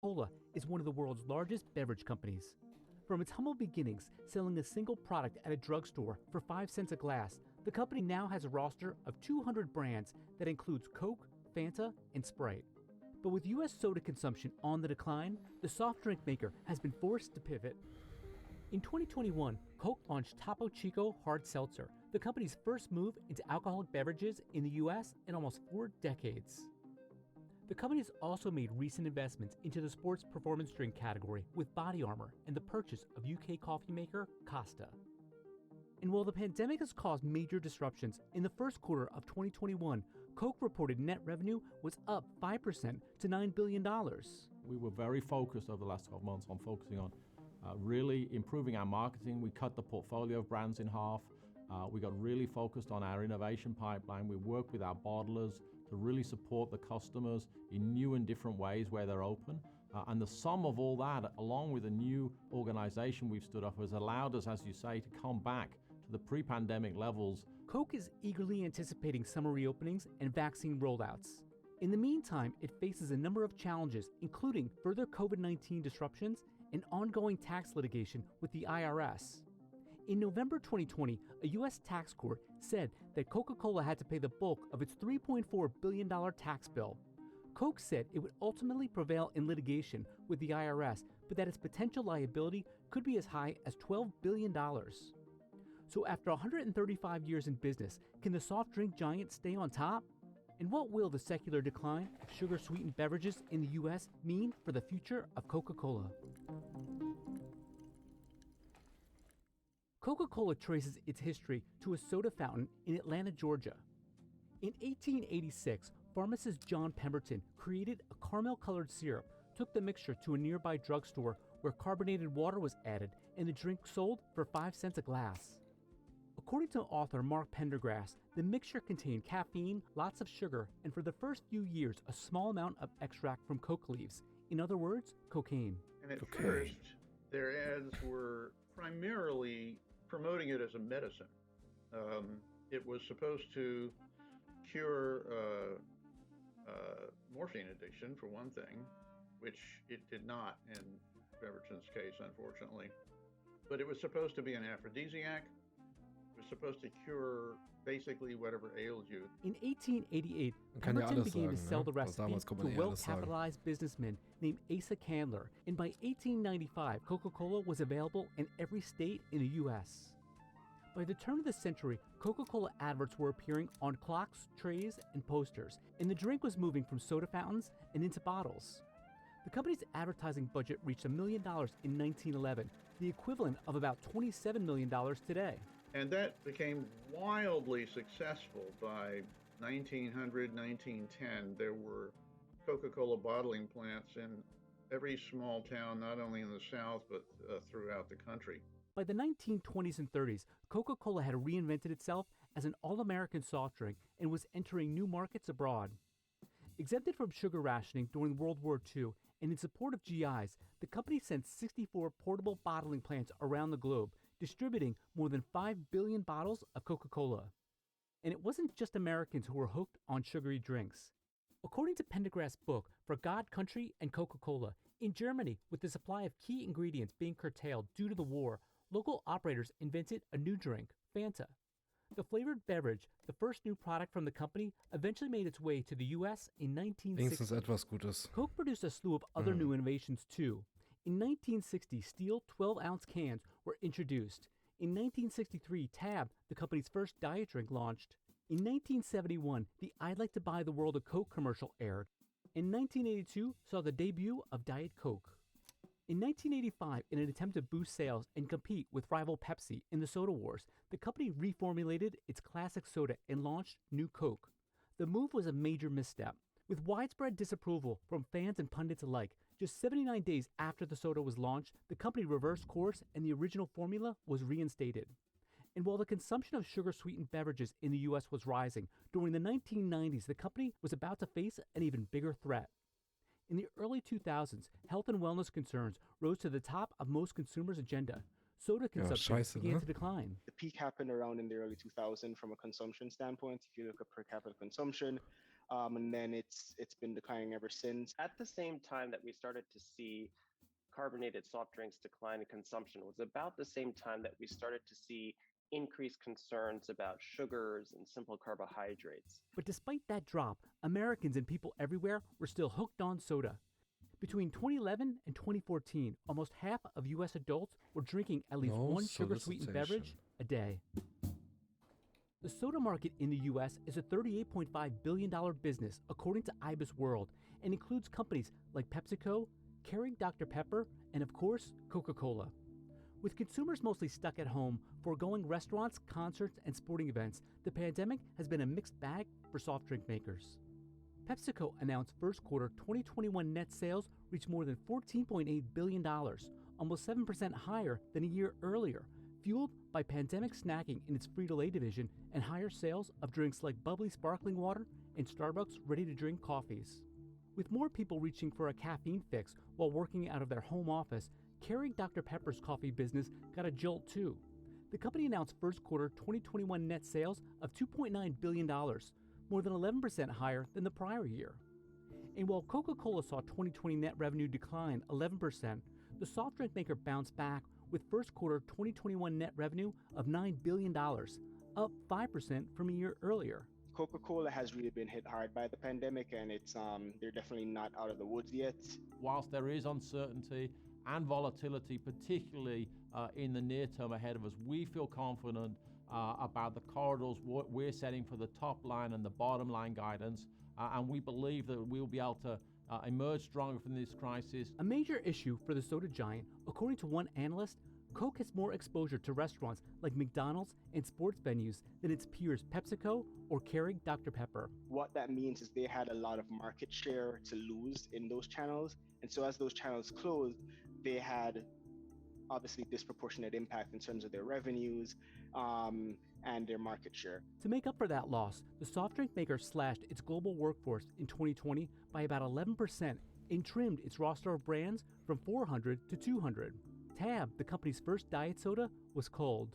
Cola is one of the world's largest beverage companies. From its humble beginnings, selling a single product at a drugstore for 5 cents a glass, the company now has a roster of 200 brands that includes Coke, Fanta, and Sprite. But with U.S. soda consumption on the decline, the soft drink maker has been forced to pivot. In 2021, Coke launched Topo Chico Hard Seltzer, the company's first move into alcoholic beverages in the U.S. in almost 4 decades. The company has also made recent investments into the sports performance drink category with Body Armor and the purchase of UK coffee maker Costa. And while the pandemic has caused major disruptions, in the first quarter of 2021, Coke reported net revenue was up 5% to $9 billion. We were very focused over the last 12 months on focusing on really improving our marketing. We cut the portfolio of brands in half. We got really focused on our innovation pipeline. We worked with our bottlers to really support the customers in new and different ways where they're open. And the sum of all that, along with a new organization we've stood up, has allowed us, as you say, to come back to the pre-pandemic levels. Coke is eagerly anticipating summer reopenings and vaccine rollouts. In the meantime, it faces a number of challenges, including further COVID-19 disruptions and ongoing tax litigation with the IRS. In November 2020, a U.S. tax court said that Coca Cola had to pay the bulk of its $3.4 billion tax bill. Coke said it would ultimately prevail in litigation with the IRS, but that its potential liability could be as high as $12 billion. So after 135 years in business, can the soft drink giant stay on top? And what will the secular decline of sugar-sweetened beverages in the U.S. mean for the future of Coca-Cola? Coca-Cola traces its history to a soda fountain in Atlanta, Georgia. In 1886, pharmacist John Pemberton created a caramel-colored syrup, took the mixture to a nearby drugstore where carbonated water was added and the drink sold for 5 cents a glass. According to author Mark Pendergrass, the mixture contained caffeine, lots of sugar, and for the first few years, a small amount of extract from coke leaves. In other words, cocaine. And at first, their ads were primarily promoting it as a medicine. It was supposed to cure morphine addiction, for one thing, which it did not in Beveridge's case, unfortunately. But it was supposed to be an aphrodisiac. It was supposed to cure basically whatever ails you. In 1888, Pemberton began to sell the recipe to a well-capitalized businessman named Asa Candler, and by 1895, Coca-Cola was available in every state in the U.S. By the turn of the century, Coca-Cola adverts were appearing on clocks, trays, and posters, and the drink was moving from soda fountains and into bottles. The company's advertising budget reached $1 million in 1911, the equivalent of about $27 million today. And that became wildly successful by 1900, 1910. There were Coca-Cola bottling plants in every small town, not only in the South, but throughout the country. By the 1920s and 30s, Coca-Cola had reinvented itself as an all-American soft drink and was entering new markets abroad. Exempted from sugar rationing during World War II and in support of GIs, the company sent 64 portable bottling plants around the globe, distributing more than 5 billion bottles of Coca-Cola. And it wasn't just Americans who were hooked on sugary drinks. According to Pendergrass' book, For God, Country, and Coca-Cola, in Germany, with the supply of key ingredients being curtailed due to the war, local operators invented a new drink, Fanta. The flavored beverage, the first new product from the company, eventually made its way to the U.S. in 1960. Coke produced a slew of other new innovations too. In 1960, steel 12-ounce cans were introduced. In 1963, Tab, the company's first diet drink, launched. In 1971, the I'd Like to Buy the World of Coke commercial aired. In 1982, saw the debut of Diet Coke. In 1985, in an attempt to boost sales and compete with rival Pepsi in the soda wars, the company reformulated its classic soda and launched New Coke. The move was a major misstep. With widespread disapproval from fans and pundits alike, just 79 days after the soda was launched, the company reversed course and the original formula was reinstated. And while the consumption of sugar-sweetened beverages in the U.S. was rising, during the 1990s, the company was about to face an even bigger threat. In the early 2000s, health and wellness concerns rose to the top of most consumers' agenda. Soda consumption began to decline. The peak happened around in the early 2000s from a consumption standpoint. If you look at per capita consumption, and then it's been declining ever since. At the same time that we started to see carbonated soft drinks decline in consumption was about the same time that we started to see increased concerns about sugars and simple carbohydrates. But despite that drop, Americans and people everywhere were still hooked on soda. Between 2011 and 2014, almost half of U.S. adults were drinking at least one sugar-sweetened beverage a day. The soda market in the U.S. is a $38.5 billion business, according to IBIS World, and includes companies like PepsiCo, Keurig Dr. Pepper, and of course, Coca Cola. With consumers mostly stuck at home, foregoing restaurants, concerts, and sporting events, the pandemic has been a mixed bag for soft drink makers. PepsiCo announced first quarter 2021 net sales reached more than $14.8 billion, almost 7% higher than a year earlier, fueled by pandemic snacking in its Frito-Lay division and higher sales of drinks like bubbly sparkling water and Starbucks ready-to-drink coffees. With more people reaching for a caffeine fix while working out of their home office, Keurig Dr. Pepper's coffee business got a jolt too. The company announced first quarter 2021 net sales of $2.9 billion, more than 11% higher than the prior year. And while Coca Cola saw 2020 net revenue decline 11%, the soft drink maker bounced back with first quarter 2021 net revenue of $9 billion, up 5% from a year earlier. Coca Cola has really been hit hard by the pandemic, and they're definitely not out of the woods yet. Whilst there is uncertainty and volatility, particularly in the near term ahead of us, we feel confident about the corridors we're setting for the top line and the bottom line guidance, and we believe that we'll be able to emerge stronger from this crisis. A major issue for the soda giant, according to one analyst, Coke has more exposure to restaurants like McDonald's and sports venues than its peers PepsiCo or Keurig Dr. Pepper. What that means is they had a lot of market share to lose in those channels, and so as those channels closed, they had obviously disproportionate impact in terms of their revenues and their market share. To make up for that loss, the soft drink maker slashed its global workforce in 2020 by about 11% and trimmed its roster of brands from 400 to 200. Tab, the company's first diet soda, was cold.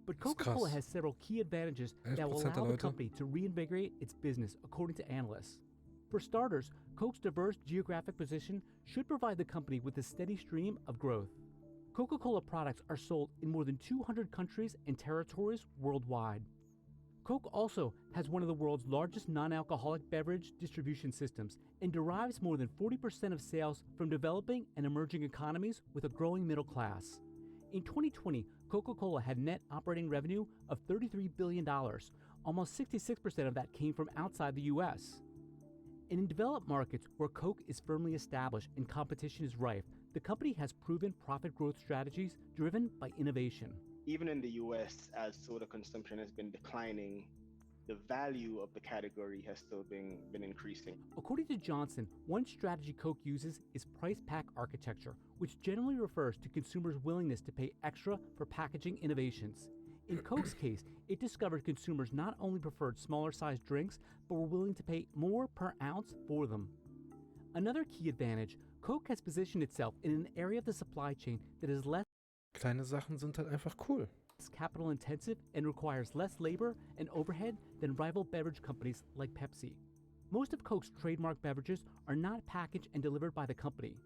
But Coca-Cola has several key advantages that will allow the company to reinvigorate its business, according to analysts. For starters, Coke's diverse geographic position should provide the company with a steady stream of growth. Coca-Cola products are sold in more than 200 countries and territories worldwide. Coke also has one of the world's largest non-alcoholic beverage distribution systems and derives more than 40% of sales from developing and emerging economies with a growing middle class. In 2020, Coca-Cola had net operating revenue of $33 billion. Almost 66% of that came from outside the U.S. And in developed markets where Coke is firmly established and competition is rife, the company has proven profit growth strategies driven by innovation. Even in the US, as soda consumption has been declining, the value of the category has still been increasing. According to Johnson, one strategy Coke uses is price pack architecture, which generally refers to consumers' willingness to pay extra for packaging innovations. In Coke's case, it discovered consumers not only preferred smaller sized drinks, but were willing to pay more per ounce for them. Another key advantage, Coke has positioned itself in an area of the supply chain that is less Kleine Sachen sind halt einfach cool. capital intensive and requires less labor and overhead than rival beverage companies like Pepsi. Most of Coke's trademark beverages are not packaged and delivered by the company.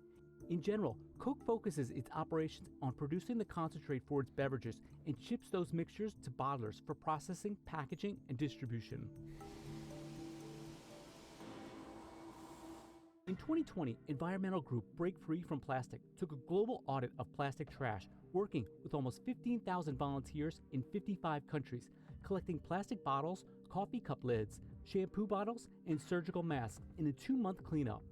In general, Coke focuses its operations on producing the concentrate for its beverages and ships those mixtures to bottlers for processing, packaging, and distribution. In 2020, environmental group Break Free from Plastic took a global audit of plastic trash, working with almost 15,000 volunteers in 55 countries, collecting plastic bottles, coffee cup lids, shampoo bottles, and surgical masks in a 2-month cleanup.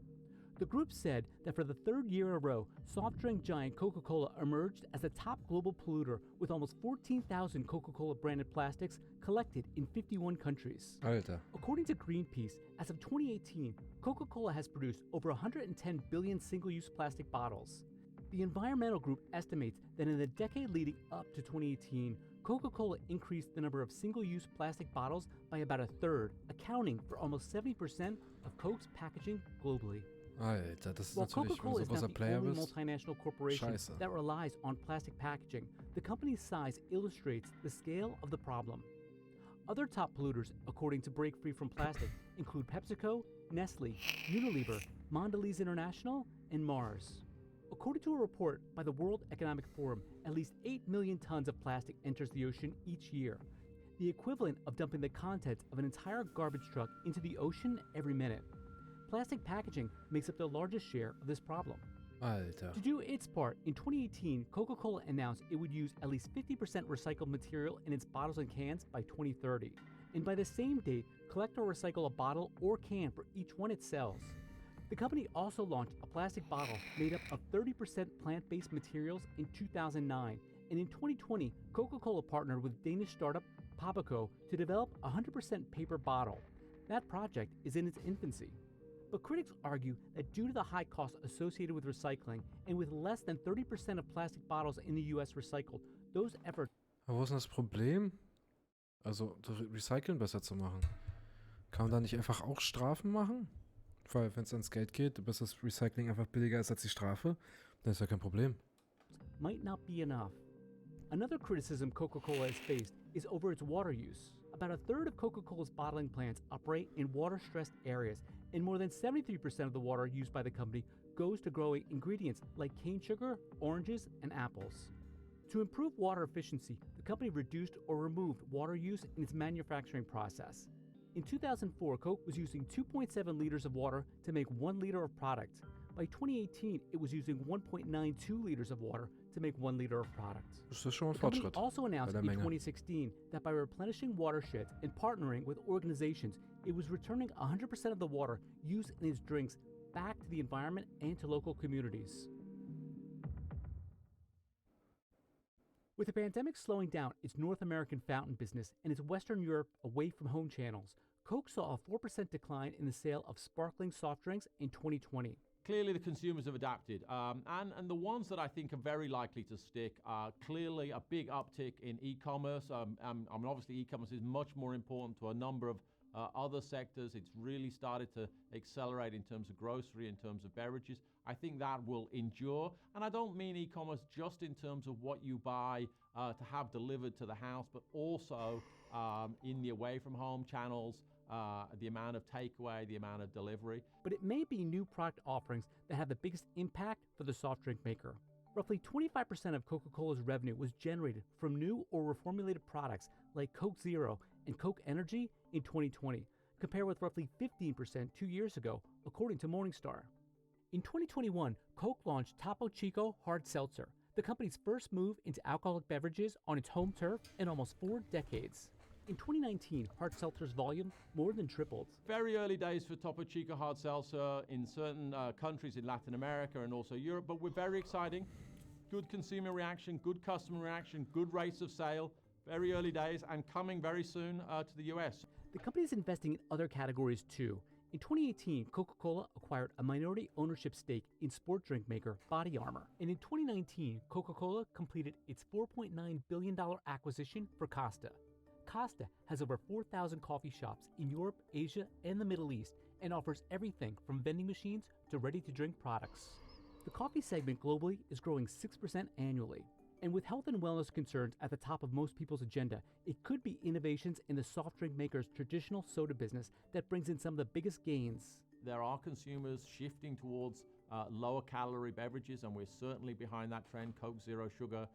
The group said that for the third year in a row, soft drink giant Coca-Cola emerged as the top global polluter with almost 14,000 Coca-Cola branded plastics collected in 51 countries. Alter. According to Greenpeace, as of 2018, Coca-Cola has produced over 110 billion single-use plastic bottles. The environmental group estimates that in the decade leading up to 2018, Coca-Cola increased the number of single-use plastic bottles by about a third, accounting for almost 70% of Coke's packaging globally. Alter, das ist While natürlich, wenn Coca-Cola du is so großer not the Player only bist. multinational corporation Scheiße. that relies on plastic packaging, the company's size illustrates the scale of the problem. Other top polluters, according to Break Free from Plastic, include PepsiCo, Nestle, Unilever, Mondelez International, and Mars. According to a report by the World Economic Forum, at least 8 million tons of plastic enters the ocean each year, the equivalent of dumping the contents of an entire garbage truck into the ocean every minute. Plastic packaging makes up the largest share of this problem. Alter. To do its part, in 2018, Coca Cola announced it would use at least 50% recycled material in its bottles and cans by 2030. And by the same date, collect or recycle a bottle or can for each one it sells. The company also launched a plastic bottle made up of 30% plant-based materials in 2009, and in 2020, Coca-Cola partnered with Danish startup Papaco to develop a 100% paper bottle. That project is in its infancy. But critics argue that due to the high costs associated with recycling and with less than 30% of plastic bottles in the US recycled, those efforts... Aber wo ist denn das Problem? Also, das Recyceln besser zu machen. Kann man da nicht einfach auch Strafen machen? Weil, wenn es ans Geld geht, bis das Recycling einfach billiger ist als die Strafe, dann ist ja kein Problem. might not be enough. Another criticism Coca-Cola has faced is over its water use. About a third of Coca-Cola's bottling plants operate in water-stressed areas, and more than 73% of the water used by the company goes to growing ingredients like cane sugar, oranges, and apples. To improve water efficiency, the company reduced or removed water use in its manufacturing process. In 2004, Coke was using 2.7 liters of water to make 1 liter of product. By 2018, it was using 1.92 liters of water to make 1 liter of product. Das ist schon ein The company Fortschritt. also announced bei in der Menge. 2016 that by replenishing watersheds and partnering with organizations, it was returning 100% of the water used in its drinks back to the environment and to local communities. With the pandemic slowing down its North American fountain business and its Western Europe away from home channels, Coke saw a 4% decline in the sale of sparkling soft drinks in 2020. Clearly, the consumers have adapted, and the ones that I think are very likely to stick are clearly a big uptick in e-commerce. I mean, obviously, e-commerce is much more important to a number of other sectors. It's really started to accelerate in terms of grocery, in terms of beverages. I think that will endure, and I don't mean e-commerce just in terms of what you buy to have delivered to the house, but also in the away-from-home channels. The amount of takeaway, the amount of delivery. But it may be new product offerings that have the biggest impact for the soft drink maker. Roughly 25% of Coca-Cola's revenue was generated from new or reformulated products like Coke Zero and Coke Energy in 2020, compared with roughly 15% 2 years ago, according to Morningstar. In 2021, Coke launched Topo Chico Hard Seltzer, the company's first move into alcoholic beverages on its home turf in almost 4 decades. In 2019, hard seltzer's volume more than tripled. Very early days for Topo Chico Hard Seltzer in certain countries in Latin America and also Europe, but we're very exciting. Good consumer reaction, good customer reaction, good rates of sale. Very early days and coming very soon to the US. The company is investing in other categories too. In 2018, Coca-Cola acquired a minority ownership stake in sport drink maker Body Armor. And in 2019, Coca-Cola completed its $4.9 billion acquisition for Costa. Costa has over 4,000 coffee shops in Europe, Asia, and the Middle East, and offers everything from vending machines to ready-to-drink products. The coffee segment globally is growing 6% annually. And with health and wellness concerns at the top of most people's agenda, it could be innovations in the soft drink maker's traditional soda business that brings in some of the biggest gains. There are consumers shifting towards lower calorie beverages, and we're certainly behind that trend. Coke Zero Sugar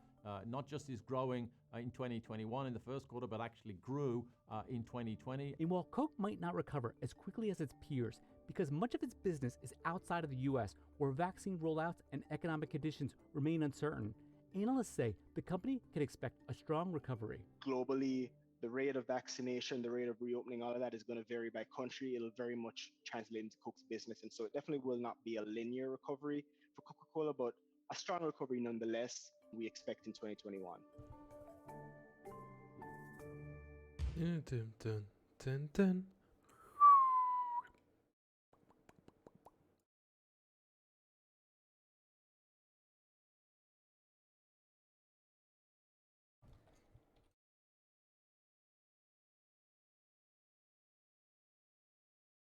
not just is growing in 2021 in the first quarter, but actually grew in 2020. And while Coke might not recover as quickly as its peers, because much of its business is outside of the US, where vaccine rollouts and economic conditions remain uncertain, analysts say the company can expect a strong recovery. Globally, the rate of vaccination, the rate of reopening, all of that is going to vary by country. It'll very much translate into Coke's business. And so it definitely will not be a linear recovery for Coca-Cola, but a strong recovery nonetheless, we expect in 2021. Dun, dun, dun, dun, dun.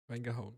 Reingehauen.